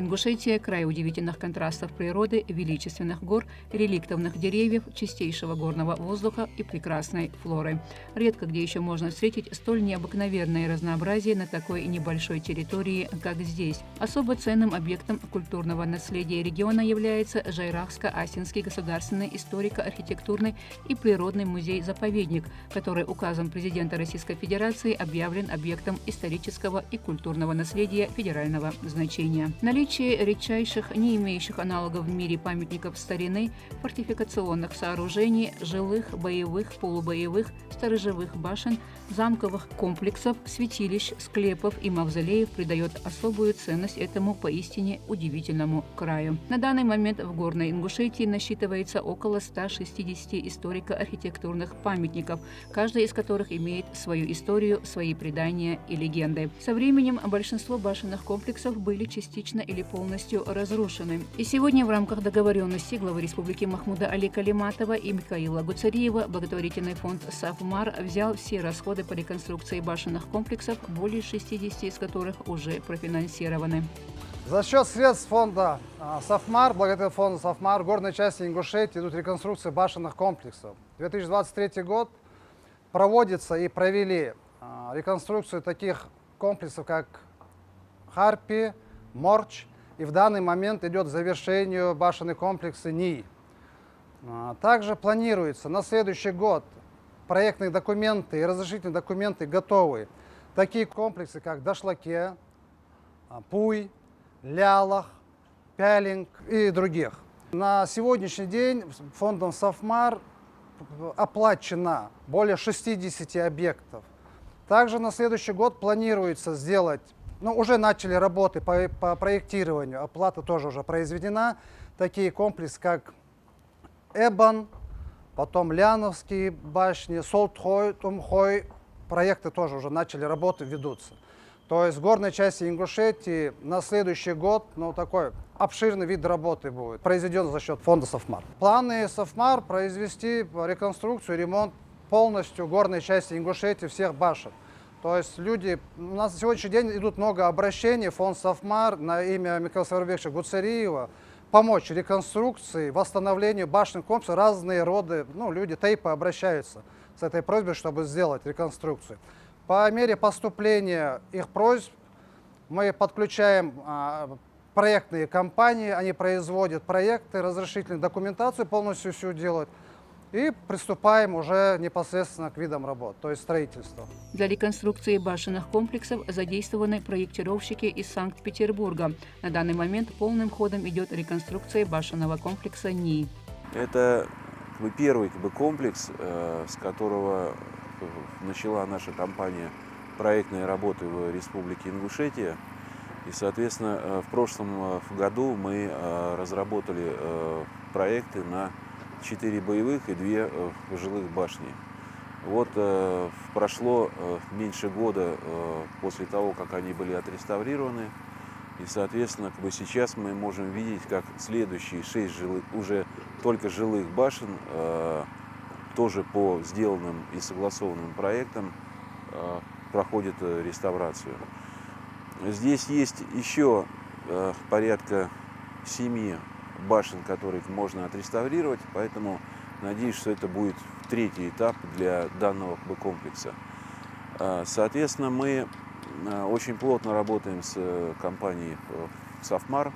Ингушетия – край удивительных контрастов природы, величественных гор, реликтовых деревьев, чистейшего горного воздуха и прекрасной флоры. Редко где еще можно встретить столь необыкновенное разнообразие на такой небольшой территории, как здесь. Особо ценным объектом культурного наследия региона является Жайрахско-Асинский государственный историко-архитектурный и природный музей-заповедник, который указом президента Российской Федерации объявлен объектом исторического и культурного наследия федерального значения. Наличие редчайших, не имеющих аналогов в мире памятников старины, фортификационных сооружений, жилых, боевых, полубоевых, сторожевых башен, замковых комплексов, святилищ, склепов и мавзолеев придает особую ценность этому поистине удивительному краю. На данный момент в Горной Ингушетии насчитывается около 160 историко-архитектурных памятников, каждый из которых имеет свою историю, свои предания и легенды. Со временем большинство башенных комплексов были частично или полностью разрушены. И сегодня в рамках договоренности главы республики Махмуда Али Калиматова и Михаила Гуцариева благотворительный фонд «Сафмар» взял все расходы по реконструкции башенных комплексов, более 60 из которых уже профинансированы. За счет средств фонда «Сафмар», благотворительного фонда «Сафмар», в горной части Ингушетии идут реконструкции башенных комплексов. 2023 год проводится и провели реконструкцию таких комплексов, как Харпи, Морч, и в данный момент идет к завершению башенный комплекс НИИ. Также планируется на следующий год проектные документы и разрешительные документы готовы. Такие комплексы, как Дашлаке, Пуй, Лялах, Пялинг и других. На сегодняшний день фондом «Сафмар» оплачено более 60 объектов. Также на следующий год планируется сделать, уже начали работы по проектированию, оплата тоже уже произведена. Такие комплексы, как Эбан, потом Ляновские башни, Солтхой, Тумхой, проекты тоже уже начали, работы ведутся. То есть в горной части Ингушетии на следующий год такой обширный вид работы будет произведен за счет фонда «Сафмар». Планы «Сафмар» произвести реконструкцию, ремонт полностью горной части Ингушетии всех башен. То есть люди, у нас на сегодняшний день идут много обращений, фонд «Сафмар» на имя Михаила Саварбековича Гуцариева помочь реконструкции, восстановлению башенных комплексов. Разные роды, люди, тейпы обращаются с этой просьбой, чтобы сделать реконструкцию. По мере поступления их просьб мы подключаем проектные компании, они производят проекты, разрешительную документацию полностью всю делают. И приступаем уже непосредственно к видам работ, то есть строительству. Для реконструкции башенных комплексов задействованы проектировщики из Санкт-Петербурга. На данный момент полным ходом идет реконструкция башенного комплекса НИИ. Это первый комплекс, с которого начала наша компания проектные работы в Республике Ингушетия. И, соответственно, в прошлом году мы разработали проекты на 4 боевых и 2 жилых башни. Прошло меньше года после того, как они были отреставрированы. И, соответственно, сейчас мы можем видеть, как следующие 6 уже только жилых башен, тоже по сделанным и согласованным проектам, проходят реставрацию. Здесь есть еще порядка 7 башен, которые можно отреставрировать, поэтому надеюсь, что это будет 3-й этап для данного комплекса. Соответственно, мы очень плотно работаем с компанией «Сафмар»,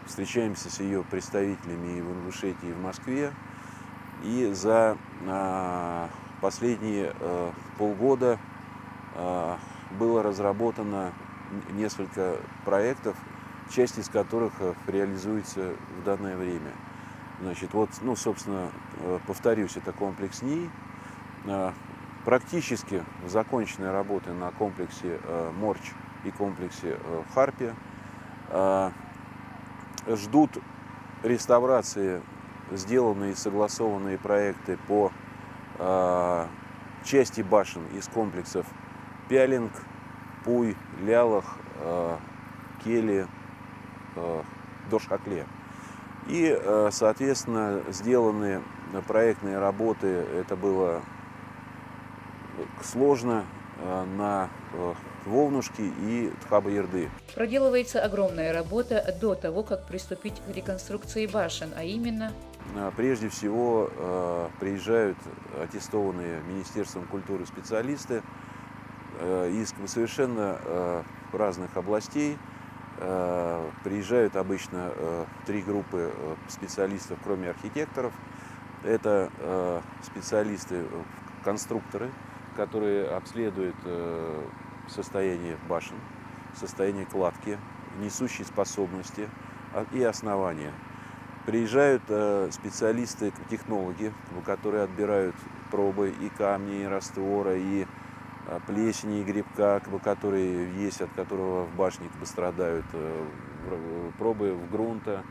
встречаемся с ее представителями и в Ингушетии, и в Москве. И за последние полгода было разработано несколько проектов, часть из которых реализуется в данное время. Собственно, повторюсь, это комплекс НИИ. Практически закончены работы на комплексе Морч и комплексе Харпи. Ждут реставрации сделанные и согласованные проекты по части башен из комплексов Пялинг, Пуй, Лялах, Кели, Дошакле. И, соответственно, сделаны проектные работы. Это было сложно на Волнушки и Тхаба-Ерды. Проделывается огромная работа до того, как приступить к реконструкции башен, а именно Прежде всего приезжают аттестованные Министерством культуры специалисты из совершенно разных областей. Приезжают обычно 3 группы специалистов, кроме архитекторов. Это специалисты-конструкторы, которые обследуют состояние башен, состояние кладки, несущей способности и основания. Приезжают специалисты-технологи, которые отбирают пробы и камни, и раствора, и плесени, и грибка, которые есть, от которого в башне страдают, пробы в грунта.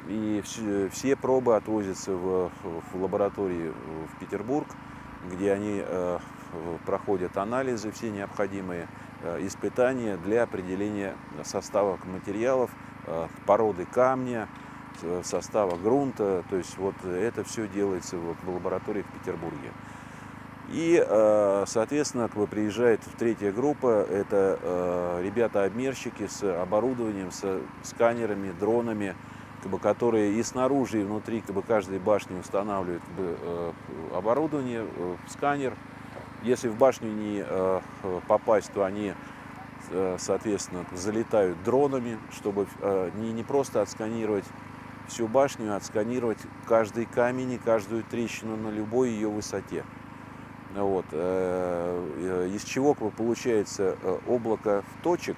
И все пробы отвозятся в лаборатории в Петербург, где они проходят анализы, все необходимые испытания для определения состава материалов, породы камня, состава грунта. То есть вот это все делается в лаборатории в Петербурге. И, соответственно, приезжает 3-я группа, это ребята-обмерщики с оборудованием, с сканерами, дронами, которые и снаружи, и внутри каждой башни устанавливают оборудование, сканер. Если в башню не попасть, то они, соответственно, залетают дронами, чтобы не просто отсканировать всю башню, а отсканировать каждый камень и каждую трещину на любой ее высоте. Вот. Из чего получается облако точек,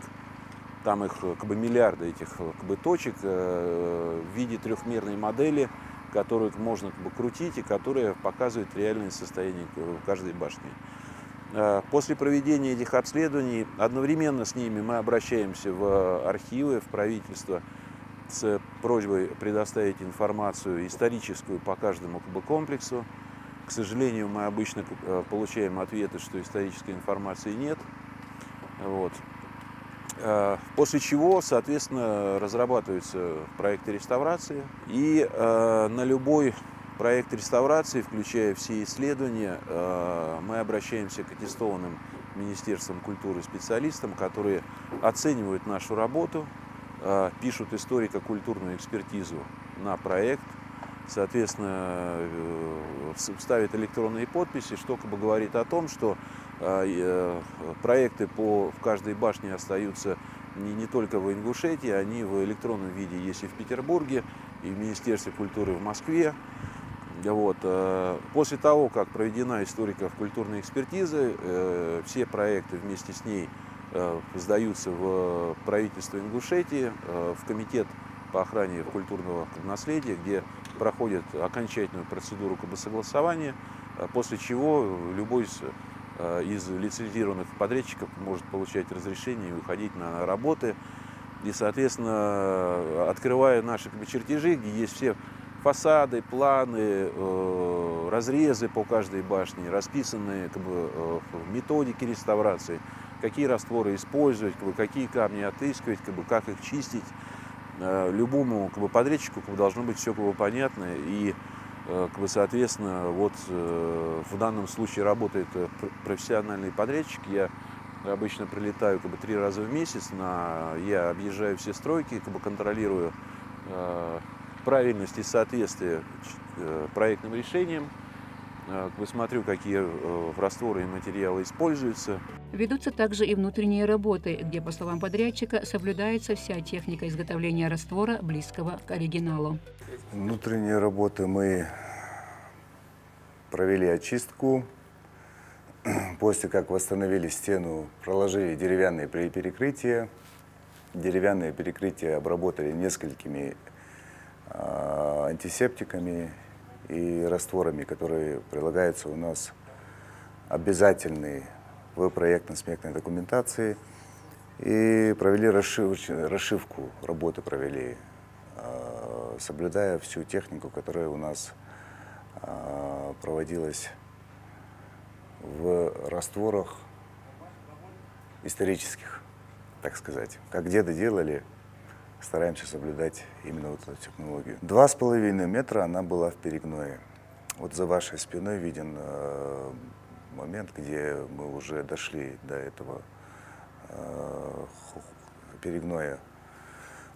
там их миллиарды этих точек в виде 3-мерной модели, которую можно крутить и которая показывает реальное состояние каждой башни. После проведения этих обследований одновременно с ними мы обращаемся в архивы, в правительство с просьбой предоставить информацию историческую по каждому комплексу. К сожалению, мы обычно получаем ответы, что исторической информации нет. Вот. После чего, соответственно, разрабатываются проекты реставрации. И на любой проект реставрации, включая все исследования, мы обращаемся к аттестованным Министерством культуры специалистам, которые оценивают нашу работу, пишут историко-культурную экспертизу на проект, соответственно, ставят электронные подписи, что говорит о том, что проекты в каждой башне остаются не только в Ингушетии, они в электронном виде есть и в Петербурге, и в Министерстве культуры в Москве. Вот. После того, как проведена историко-культурная экспертиза, все проекты вместе с ней сдаются в правительство Ингушетии, в комитет по охране культурного наследия, где проходят окончательную процедуру согласования, после чего любой из лицензированных подрядчиков может получать разрешение и выходить на работы. И, соответственно, открывая наши чертежи, где есть все фасады, планы, разрезы по каждой башне, расписанные методики реставрации, какие растворы использовать, какие камни отыскивать, как их чистить. Любому подрядчику должно быть все понятно. И, соответственно, вот в данном случае работает профессиональный подрядчик. Я обычно прилетаю 3 раза в месяц, я объезжаю все стройки, контролирую правильность и соответствие проектным решениям, смотрю, какие растворы и материалы используются. Ведутся также и внутренние работы, где, по словам подрядчика, соблюдается вся техника изготовления раствора, близкого к оригиналу. Внутренние работы мы провели очистку. После как восстановили стену, проложили деревянные перекрытия. Деревянные перекрытия обработали несколькими антисептиками и растворами, которые прилагаются у нас обязательные в проектно-сметной документации. И провели расшивку, работы провели, соблюдая всю технику, которая у нас проводилась в растворах исторических, так сказать. Как деды делали, стараемся соблюдать именно вот эту технологию. 2,5 метра она была в перегное. Вот за вашей спиной виден момент, где мы уже дошли до этого перегноя.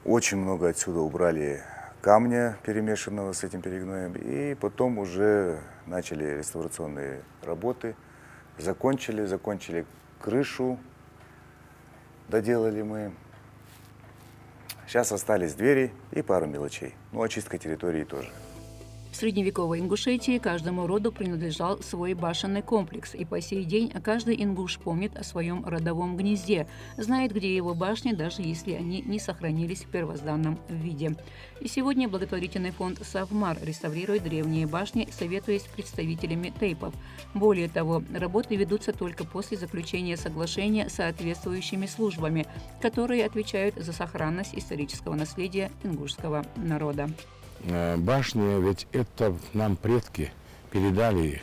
Очень много отсюда убрали камня, перемешанного с этим перегноем, и потом уже начали реставрационные работы, закончили крышу, доделали мы. Сейчас остались двери и пару мелочей, ну, очистка территории тоже. В средневековой Ингушетии каждому роду принадлежал свой башенный комплекс, и по сей день каждый ингуш помнит о своем родовом гнезде, знает, где его башни, даже если они не сохранились в первозданном виде. И сегодня благотворительный фонд «Савмар» реставрирует древние башни, советуясь с представителями тейпов. Более того, работы ведутся только после заключения соглашения с соответствующими службами, которые отвечают за сохранность исторического наследия ингушского народа. Башни, ведь это нам предки передали их.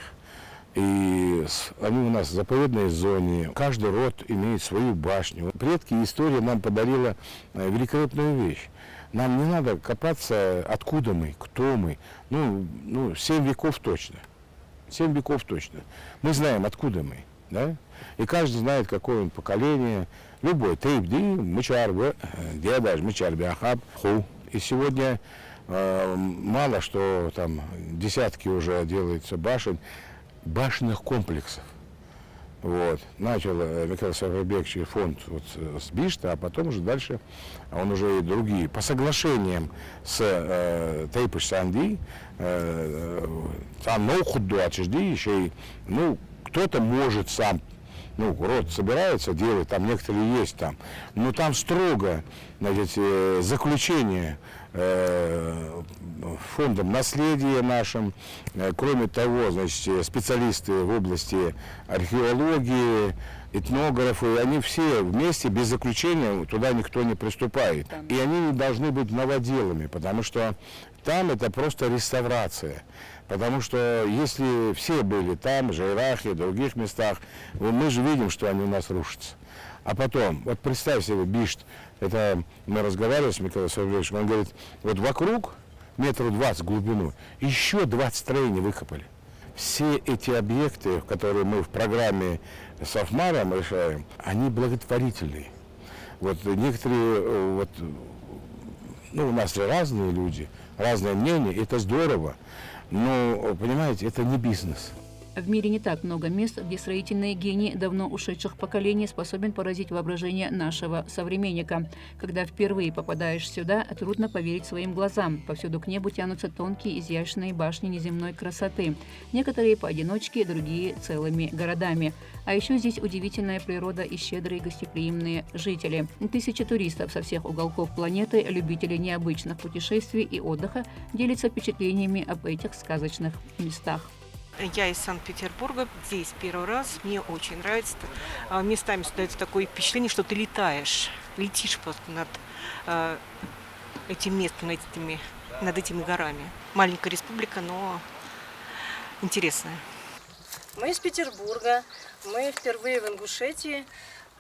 И они у нас в заповедной зоне. Каждый род имеет свою башню. Предки и история нам подарила великолепную вещь. Нам не надо копаться, откуда мы, кто мы. 7 веков точно. 7 веков точно. Мы знаем, откуда мы. Да? И каждый знает, какое он поколение. Любой. Тейп-ди, мычарбы, дедаж, мычарбы, ахаб, ху. И сегодня мало что там десятки уже делается башенных комплексов. Вот. Начал Михаил Саврабекович фонд с Бишта, а потом уже дальше он уже и другие. По соглашениям с Тейпыш Санди, там Ноухудду Ачжди, еще и, кто-то может сам, род собирается делать, там некоторые есть там, но там строго, заключение фондом наследия нашим. Кроме того, специалисты в области археологии, этнографы, они все вместе, без заключения, туда никто не приступает. И они не должны быть новоделами, потому что там это просто реставрация. Потому что если все были там, в Жайрахе, в других местах, мы же видим, что они у нас рушатся. А потом, вот представь себе, Бишт, это мы разговаривали с Михаилом Савельевичем, он говорит, вот вокруг 20 метров в глубину еще 20 строений выкопали. Все эти объекты, которые мы в программе Савмара решаем, они благотворительные. Вот некоторые, у нас же разные люди, разное мнение, это здорово, но, понимаете, это не бизнес. В мире не так много мест, где строительный гений давно ушедших поколений способен поразить воображение нашего современника. Когда впервые попадаешь сюда, трудно поверить своим глазам. Повсюду к небу тянутся тонкие изящные башни неземной красоты. Некоторые поодиночке, другие целыми городами. А еще здесь удивительная природа и щедрые гостеприимные жители. Тысячи туристов со всех уголков планеты, любители необычных путешествий и отдыха, делятся впечатлениями об этих сказочных местах. Я из Санкт-Петербурга, здесь первый раз, мне очень нравится. Местами создается такое впечатление, что ты летишь просто над этим местом, над этими горами. Маленькая республика, но интересная. Мы из Петербурга, мы впервые в Ингушетии,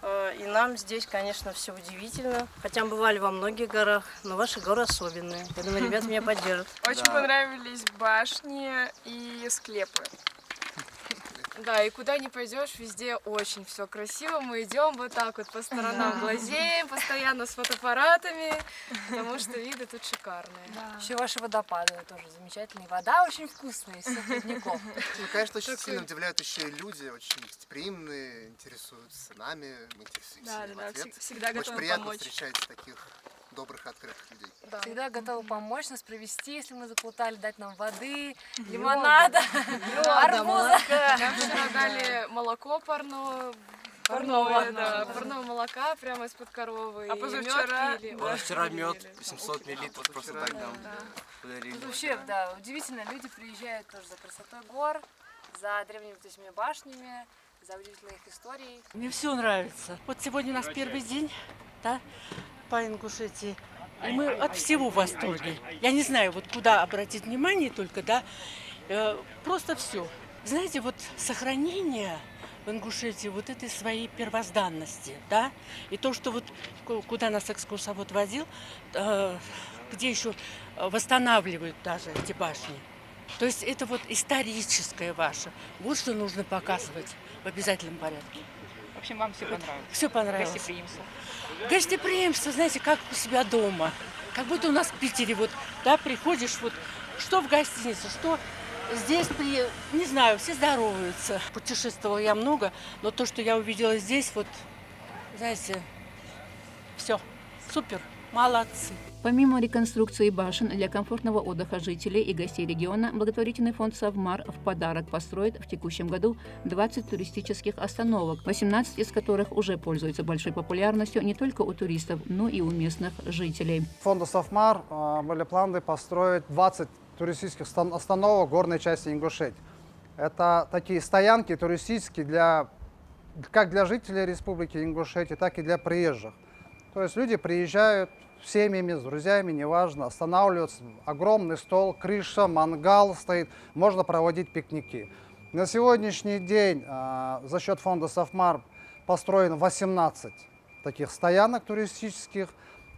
и нам здесь, конечно, все удивительно. Хотя мы бывали во многих горах, но ваши горы особенные. Я думаю, ребята меня поддержат. Очень понравились башни и склепы. Да, и куда ни пойдешь, везде очень все красиво. Мы идем вот так вот по сторонам, глазеем, постоянно с фотоаппаратами, потому что виды тут шикарные. Да. Еще ваши водопады тоже замечательные. Вода очень вкусная, из всех родников. Конечно, очень сильно удивляют еще и люди, очень гостеприимные, интересуются нами, мы интересуемся ими в ответ. Всегда готовы очень приятно помочь. встречать таких добрых, открытых людей. Да. Всегда готовы помочь нас провести, если мы заплутали, дать нам воды, лимонада, арбуза. Нам вчера дали молоко парное, парного молока прямо из-под коровы. А позавчера вчера мед 700 миллилитров просто так нам подарили. Вообще, да, удивительно, люди приезжают тоже за красотой гор, за древними вот этими башнями, за удивительной их историей. Мне все нравится. Вот сегодня у нас первый день, да, по Ингушетии. И мы от всего в восторге. Я не знаю, вот куда обратить внимание только, да, просто все. Знаете, вот сохранение в Ингушетии вот этой своей первозданности, да, и то, что вот куда нас экскурсовод водил, где еще восстанавливают даже эти башни. То есть это вот историческое ваше. Вот что нужно показывать в обязательном порядке. В общем, вам все понравилось? Все понравилось. Гостеприимство. Гостеприимство, знаете, как у себя дома. Как будто у нас в Питере, вот, да, приходишь, вот, что в гостинице, что здесь, не знаю, все здороваются. Путешествовала я много, но то, что я увидела здесь, вот, знаете, все, супер, молодцы. Помимо реконструкции башен для комфортного отдыха жителей и гостей региона, благотворительный фонд «Совмар» в подарок построит в текущем году 20 туристических остановок, 18 из которых уже пользуются большой популярностью не только у туристов, но и у местных жителей. Фонда «Совмар» были планы построить 20 туристических остановок в горной части Ингушетии. Это такие стоянки туристические как для жителей Республики Ингушетия, так и для приезжих. То есть люди приезжают с семьями, с друзьями, неважно, останавливаются, огромный стол, крыша, мангал стоит, можно проводить пикники. На сегодняшний день за счет фонда «Совмар» построено 18 таких стоянок туристических,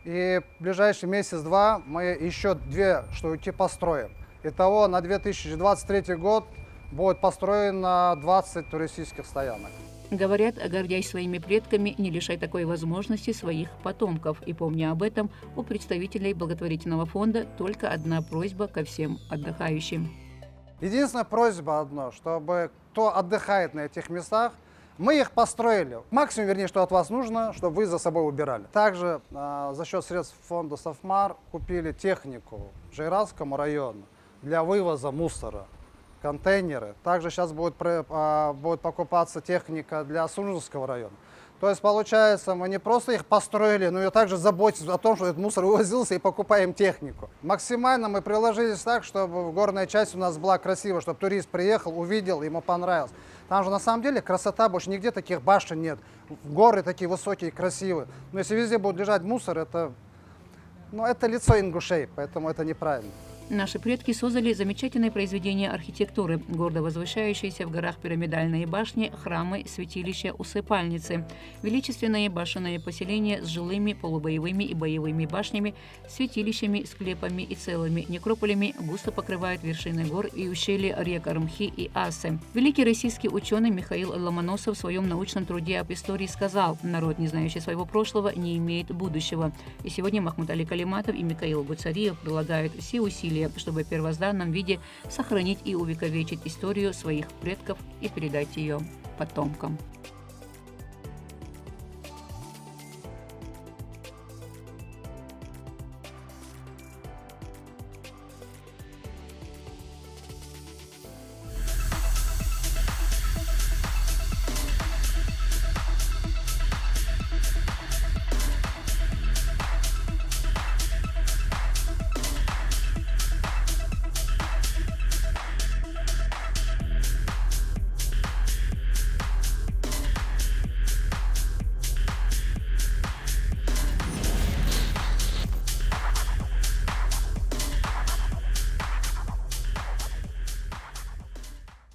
и в ближайший месяц-два мы еще 2 штуки построим. Итого на 2023 год будет построено 20 туристических стоянок. Говорят, гордясь своими предками, не лишай такой возможности своих потомков. И помня об этом, у представителей благотворительного фонда только одна просьба ко всем отдыхающим. Единственная просьба одна, чтобы кто отдыхает на этих местах, мы их построили. Максимум, вернее, что от вас нужно, чтобы вы за собой убирали. Также за счет средств фонда «Совмар» купили технику Жайратскому району для вывоза мусора. Контейнеры. Также сейчас будет покупаться техника для Сунжинского района. То есть, получается, мы не просто их построили, но и также заботимся о том, что этот мусор вывозился, и покупаем технику. Максимально мы приложились так, чтобы горная часть у нас была красивая, чтобы турист приехал, увидел, ему понравилось. Там же на самом деле красота, больше нигде таких башен нет. Горы такие высокие, красивые. Но если везде будет лежать мусор, это лицо ингушей, поэтому это неправильно. Наши предки создали замечательное произведение архитектуры, гордо возвышающиеся в горах пирамидальные башни, храмы, святилища, усыпальницы. Величественные башенные поселения с жилыми, полубоевыми и боевыми башнями, святилищами, склепами и целыми некрополями густо покрывают вершины гор и ущелья рек Армхи и Асы. Великий российский ученый Михаил Ломоносов в своем научном труде об истории сказал: «Народ, не знающий своего прошлого, не имеет будущего». И сегодня Махмуд Али Калиматов и Микаил Гуцариев прилагают все усилия, чтобы в первозданном виде сохранить и увековечить историю своих предков и передать ее потомкам.